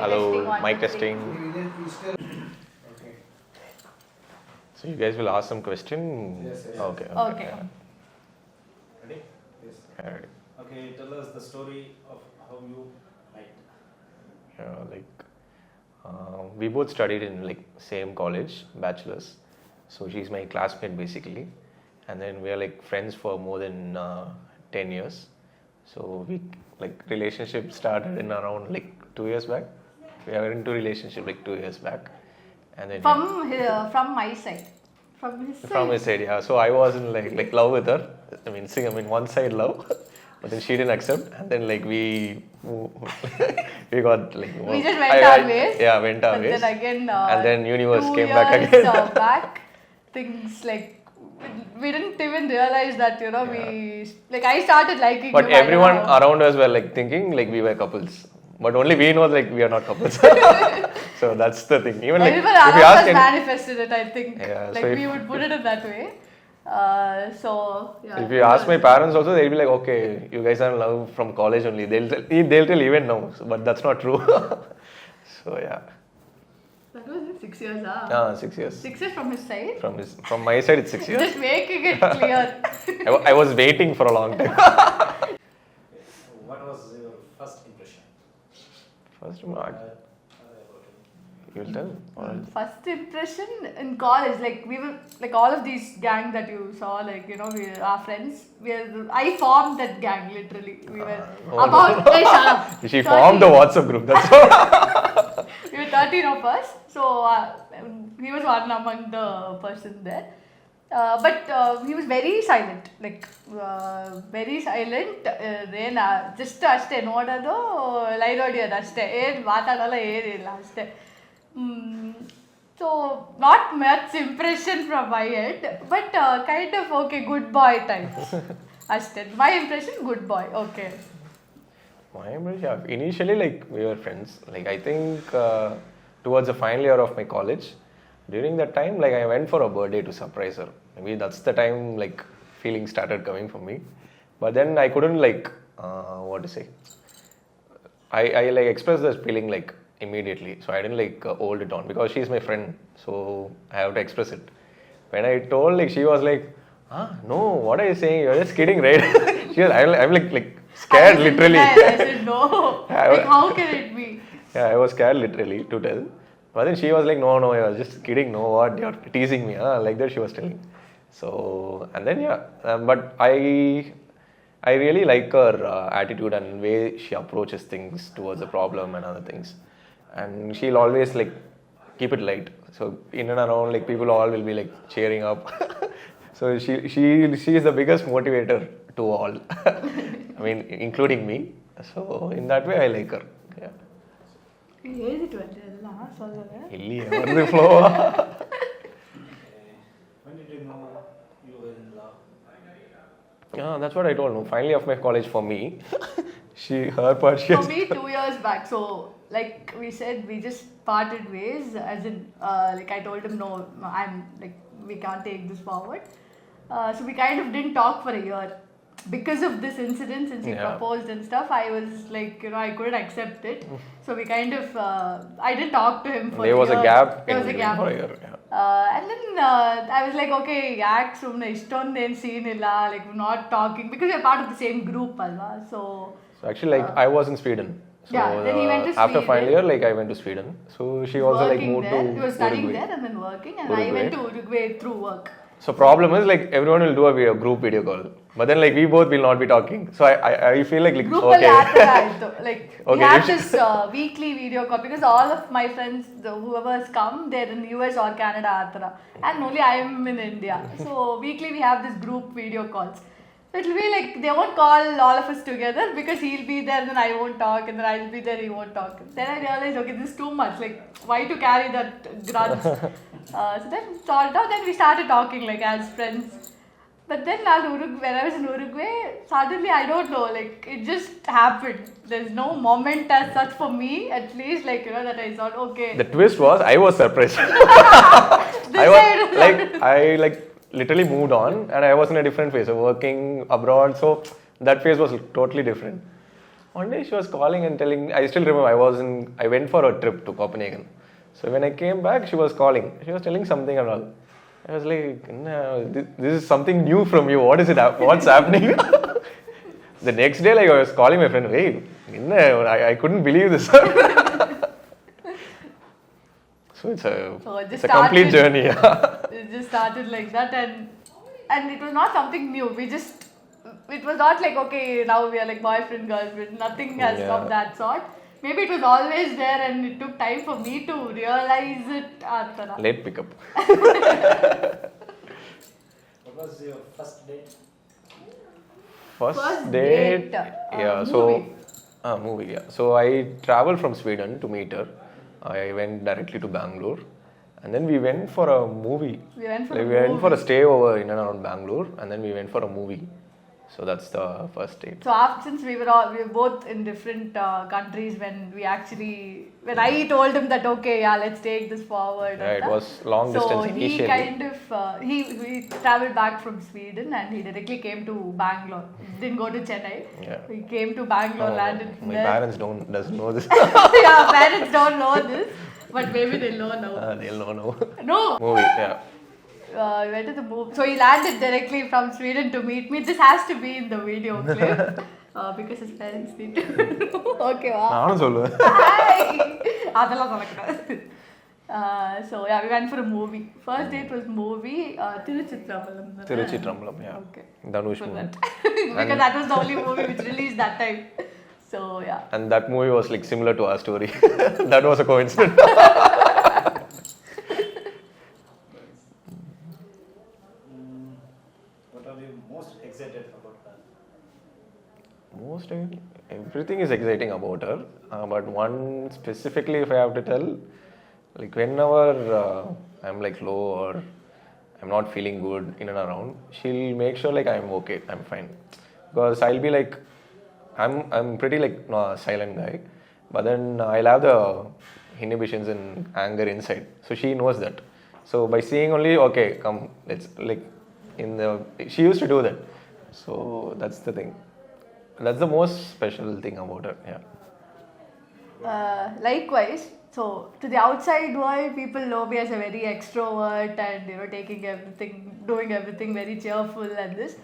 Hello, one, mic two, testing. Okay. So you guys will ask some question? Yes. Okay. Okay. Ready? Yes. Alright. Okay, tell us the story of how you met. We both studied in like same college, bachelor's. So she's my classmate basically, and then we are like friends for more than 10 years. So we like relationship started in around like 2 years back. We are into relationship like 2 years back, and then From my side. from his side, yeah. So I was in like love with her. I mean one side love, but then she didn't accept, and then like we got like We just went our ways. Yeah, went our But ways. then again, and then universe 2 came back years, again. back, things like we didn't even realize that we like I started liking. But him, I don't everyone know. around us were like thinking like we were couples, but only we know like we are not couples. So that's the thing. Even like Everyone if you around ask us any, manifested it, I think. Yeah, Like so we if- would put it in that way. So yeah. if you ask my parents also, they'll be like, okay, you guys are in love from college only. They'll tell even no, but that's not true. So yeah, That was it, 6 years, 6 years. 6 years from his side. From my side, it's 6 years. Just making it clear. I was waiting for a long time. What was your first impression? First, you will tell. Or First impression in college, like we were like all of these gang that you saw, like we are friends. I formed that gang literally. We were no, about. Hey, shut up. she formed the WhatsApp group. That's all. We were 13 of us, so he was one among the person there. But he was very silent, like very silent. Just ಅಷ್ಟೇ ನೋಡೋದು line ಹೊಡಿಯೋದು ಅಷ್ಟೇ ಏನು ಮಾತಾಡೋಲ್ಲ ಏನಿಲ್ಲ ಅಷ್ಟೇ. So not much impression from my end, but kind of okay, good boy type. ಅಷ್ಟೇ. My impression, good boy. Okay. My impression, yeah, initially like we were friends. Like I think towards the final year of my college, during that time like I went for a birthday to surprise her. Maybe that's the time like feelings started coming for me. But then I couldn't like what to say. I like expressed this feeling like immediately. So I didn't like hold it on because she's my friend. So I have to express it. When I told, like she was like, no, what are you saying? You're just kidding, right? She was, I'm like scared I was in literally. denial. I said no. Like how can it be? Yeah, I was scared literally to tell. But then she was like, no, I was just kidding. No, what? You're teasing me. Like that she was telling. So, and then yeah, but I really like her attitude and way she approaches things towards the problem and other things. And she'll always like keep it light. So in and around, like people all will be like cheering up. So she is the biggest motivator to all. I mean, including me. So in that way, I like her. Yeah. எழுதிட்டு ಎಲ್ಲ சொல்லல. ಇಲ್ಲಿ every flow. When did you know you were in love? Yeah, that's what I told. No, finally of my college for me. Her part, she For me, 2 years back. So, like we said, we just parted ways. As in, like I told him, no, I'm like we can't take this forward. So we kind of didn't talk for a year because of this incident. Since he proposed and stuff, I was like, I couldn't accept it. So we kind of, I didn't talk to him for. There was a a year. gap. There was a gap. For a year. Yeah. And then I was like, okay, yaak sumne ishtondenu scene illa, like we're not talking because we're part of the same group, alva. So Actually, like I was in Sweden. So yeah, then he went to after Sweden. final year, like I went to Sweden. So she also like working moved there. to He was studying Uruguay. there and then working, and I Uruguay. went to Uruguay through work. So problem is like everyone will do a group video call, but then like we both will not be talking. So I feel like Group okay. like we Okay, have you this weekly video call because all of my friends, whoever's come, they're in US or Canada, athara, and only I am in India. So weekly we have this group video calls. So it'll be like they won't call all of us together because he'll be there and then I won't talk, and then I'll be there, he won't talk. Then I realized, okay, this is too much. Like, why to carry that grudge? So then sorted out. Then we started talking like as friends. But then when I was in Uruguay, suddenly I don't know, like it just happened. There's no moment as such for me, at least, like that I thought, okay. The twist was I was surprised. This I was side- like I like literally moved on and I was in a different phase of working abroad. So that phase was totally different. One day she was calling and telling. I still remember I went for a trip to Copenhagen. So when I came back, she was calling. She was telling something and all. I was like, no, this is something new from you. What is it? What's happening? The next day, like I was calling my friend. Hey, I couldn't believe this. So it's a complete journey. Yeah. It just started like that, and it was not something new. It was not like, okay, now we are like boyfriend, girlfriend. Nothing has of that sort. Maybe it was always there, and it took time for me to realize it. Late pickup. What was your first date? First date. Yeah. Movie. Movie. Yeah. So I traveled from Sweden to meet her. I went directly to Bangalore, and then we went for a movie. We went for a stay over in and around Bangalore, and then we went for a movie. So that's the first date. So since we were both in different countries when I told him that okay, yeah, let's take this forward. Yeah, it was long distance initially. So he kind of he traveled back from Sweden and he directly came to Bangalore. He didn't go to Chennai. Yeah. He came to Bangalore, landed My there. parents doesn't know this. Yeah, parents don't know this, but maybe they'll know now. They'll know now. No. Movie. Yeah. We went to the movie. So he landed directly from Sweden to meet me. This has to be in the video clip because his parents need to know. Okay, wow. நானும் சொல்லுவேன். அதெல்லாம் சொல்லக்கூடாது. So yeah, we went for a movie. First date was movie Tiruchitrambalam. Tiruchitrambalam, yeah. Okay. Dhanush movie. Because that was the only movie which released that time. So yeah. And that movie was like similar to our story. That was a coincidence. Everything is exciting about her, but one specifically, if I have to tell, like whenever I'm like low or I'm not feeling good in and around, she'll make sure like I'm okay, I'm fine, because I'll be like, I'm pretty like silent guy, but then I'll have the inhibitions and anger inside, so she knows that. So by seeing only, okay, come, let's like she used to do that, so that's the thing. That's the most special thing about her, yeah. Likewise, so to the outside world, people know me as a very extrovert and doing everything very cheerful and this.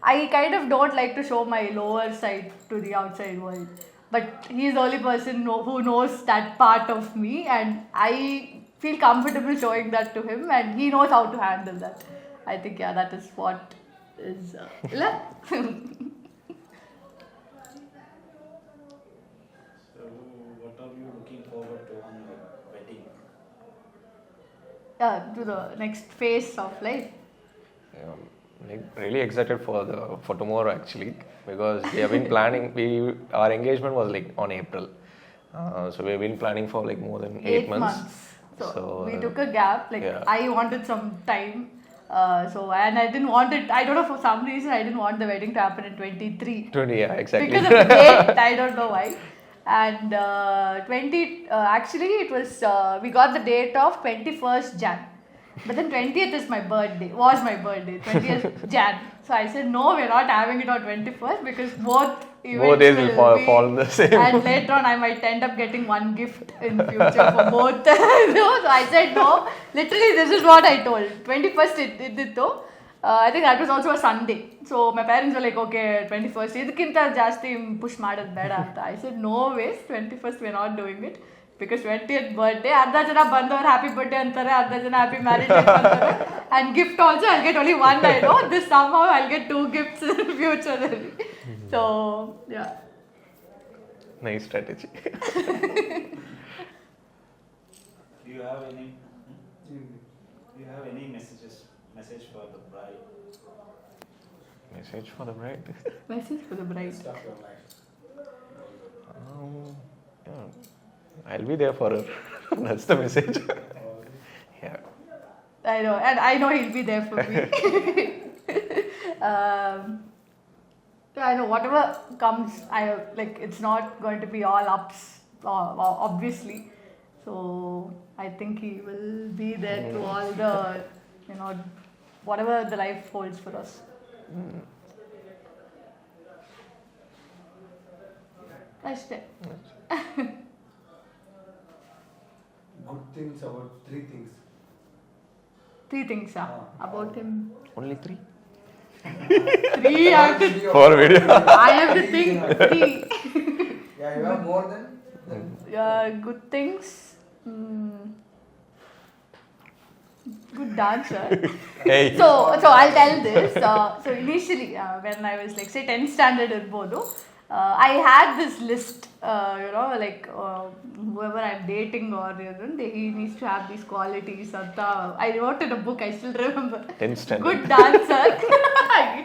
I kind of don't like to show my lower side to the outside world. But he's the only person who knows that part of me, and I feel comfortable showing that to him, and he knows how to handle that. I think, yeah, that is what is... to the next phase of life. Really excited for tomorrow actually, because we have been planning. Our engagement was like on April, so we've been planning for like more than 8 months. So we took a gap. I wanted some time. And I didn't want it. I don't know, for some reason I didn't want the wedding to happen in 23. 20, yeah, exactly. Because of the date, I don't know why. And actually it was, we got the date of 21st Jan. But then 20th was my birthday, 20th Jan. So I said, no, we're not having it on 21st because both days will fall in the same. And later on I might end up getting one gift in future for both. So I said, no, literally this is what I told. 21st it did though. I think that was also a Sunday. So my parents were like, okay, 21st, idkinta jasti push madad beda anta. I said, no ways, 21st we're not doing it. Because 20th birthday, adda jana bandhavar happy birthday antare, adda jana happy marriage antare. And gift also, I'll get only one, I know. This somehow I'll get 2 gifts in future. So, yeah. Nice strategy. Do you have any message for the bride? Message for the bride? Message for the bride. Stuff your life. Yeah. I'll be there for her. That's the message. Yeah. I know, and I know he'll be there for me. I know whatever comes, it's not going to be all ups, obviously. So I think he will be there through all the, whatever the life holds for us. ಅಷ್ಟೇ. Good things about three things. 3 things about him. Only 3? 3 I have to. For video. I have to think 3. Yeah, you have more than. Good things. Good dancer. Hey. So I'll tell this. So initially, when I was like say 10th standard irbodu, I had this list. Like whoever I'm dating or he needs to have these qualities. I wrote in a book. I still remember. 10th standard. Good dancer.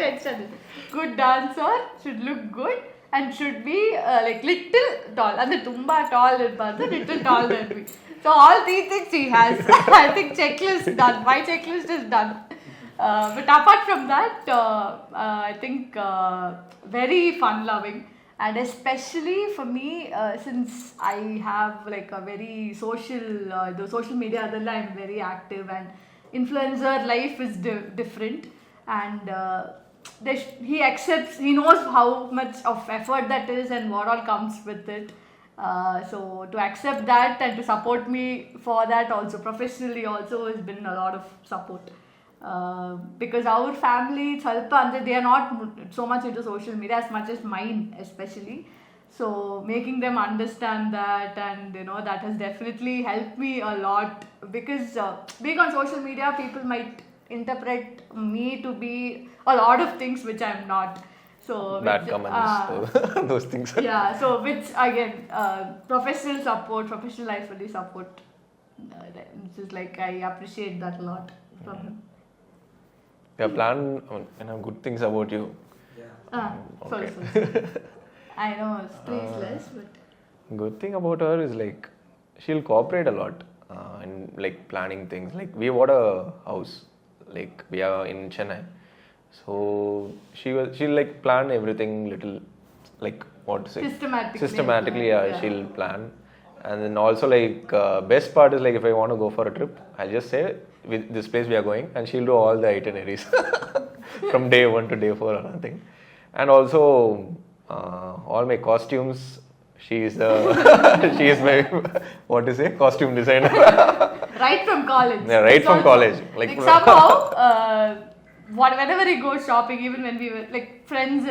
10th standard. Good dancer, should look good and should be like little tall. And the tumba tall irbaadu, little tall than me. So all 3 things he has. I think checklist done. My checklist is done. But apart from that, I think very fun-loving, and especially for me, since I have like a very social, the social media, I'm very active, and influencer life is different, and he accepts. He knows how much of effort that is and what all comes with it. So to accept that and to support me for that also professionally also has been a lot of support. Because our family they are not so much into social media as much as mine especially. So making them understand that, and that has definitely helped me a lot, because being on social media, people might interpret me to be a lot of things which I'm not. So Bad comments, those things. Yeah, so which again, professional life really support. It's just like I appreciate that a lot from him. Yeah, plan good things about you. Yeah. Sorry. I know it's 3 is less, but Good thing about her is like she'll cooperate a lot in like planning things. Like we bought a house, like we are in Chennai, so she'll like plan everything little, like what to say, systematically. Yeah, she'll plan. And then also like best part is like if I want to go for a trip, I'll just say with this place we are going, and she'll do all the itineraries from day 1 to day 4 or nothing. And also all my costumes, she is my what to say, costume designer. right from college. Yeah, right from college. Like somehow, whenever he goes shopping, even when we were like friends,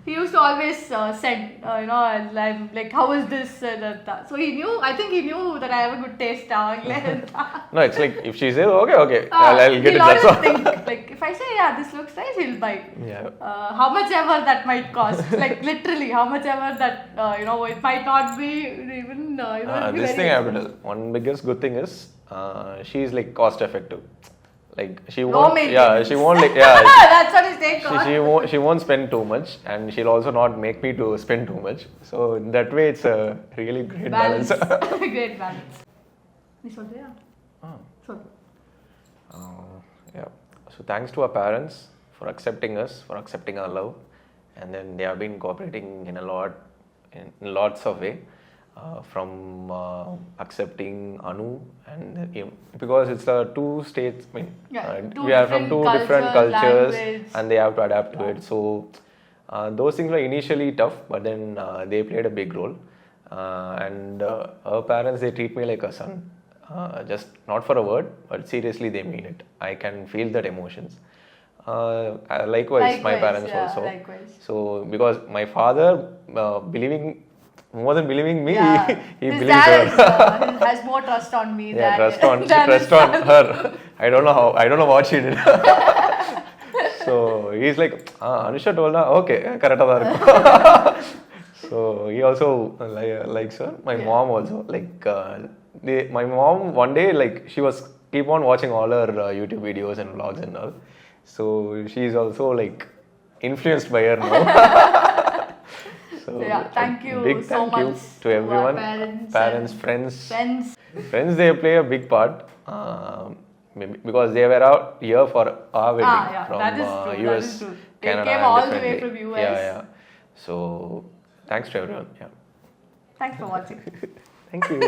he used to always send, and I'm like, how is this? So he knew, I think he knew that I have a good taste. No, it's like if she says okay, I'll get it. That's all. Think, like if I say this looks nice, he'll buy. Yeah. How much ever that might cost, like literally how much ever that it might not be even. This thing I have to tell. One biggest good thing is she's like cost effective. Like she won't. Yeah, she won't like. Yeah. That's what his take on. She won't spend too much, and she'll also not make me to spend too much. So in that way, it's a really great balance. Great balance. Yeah. So thanks to our parents for accepting us, for accepting our love, and then they have been cooperating in lots of way. From accepting Anu, and because it's 2 states, we are from 2 different cultures, language. And they have to adapt to it. So those things were initially tough, but then they played a big role. And her parents, they treat me like a son, just not for a word, but seriously they mean it. I can feel that emotions. Likewise, my parents also. Likewise. So because my father, more than believing me, he His believes dad her. has more trust on me than trust on her. I don't know what she did. So he's like, Anusha told her, okay, correct. So he also likes her. My mom also, like my mom one day, like she was keep on watching all her YouTube videos and vlogs and all. So she's also like influenced by her now. So thank you big so thank you much to everyone, parents, friends. They play a big part, maybe because they were out here for our wedding from that is true. US, That is true. Canada, They came all the way differently. from US. Yeah. So thanks to everyone. Yeah. Thanks for watching. Thank you.